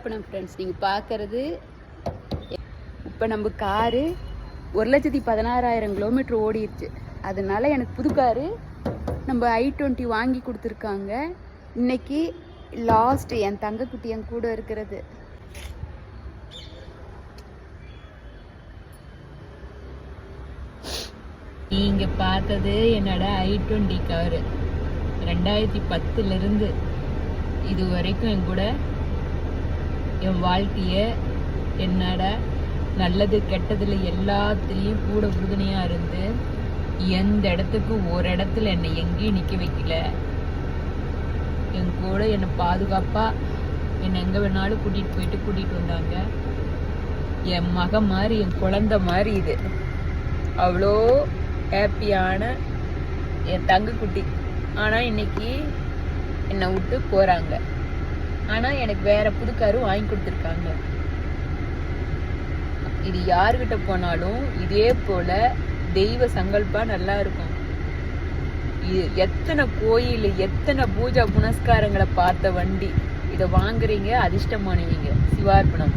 சிவார்ப்பணம் friends. நீங்கள் பார்க்குறது இப்போ நம்ம காரு 1,16,000 கிலோமீட்டர் ஓடிடுச்சு. அதனால எனக்கு புது காரு நம்ம i20 வாங்கி கொடுத்துருக்காங்க. இன்னைக்கு லாஸ்ட் என் தங்கக்குட்டி என் கூட இருக்கிறது. நீங்க பார்த்தது என்னோட i20 காரு 2010 இது வரைக்கும் என் கூட என் வாழ்க்கைய என்னோட நல்லது கெட்டதுல எல்லாத்துலேயும் கூட உறுதுணையா இருந்து எந்த இடத்துக்கும் ஒரு இடத்துல என்னை எங்கேயும் நிற்க வைக்கல. என் கூட என்னை பாதுகாப்பா என்னை எங்கே வேணாலும் கூட்டிகிட்டு வந்தாங்க. என் மகன் மாதிரி என் குழந்தை மாதிரி இது அவ்வளோ ஹாப்பியான என் தங்கக்குட்டி. ஆனால் இன்னைக்கு என்னை விட்டு போகிறாங்க. ஆனால் எனக்கு வேற புது காரு வாங்கி கொடுத்துருக்காங்க. இது யாருக்கிட்ட போனாலும் இதே போல தெய்வ சங்கல்பா நல்லா இருக்கும். எத்தனை கோயில் எத்தனை பூஜா புனஸ்காரங்களை பார்த்த வண்டி. இதை வாங்குறீங்க அதிர்ஷ்டமானவங்க. சிவார்ப்பணம்.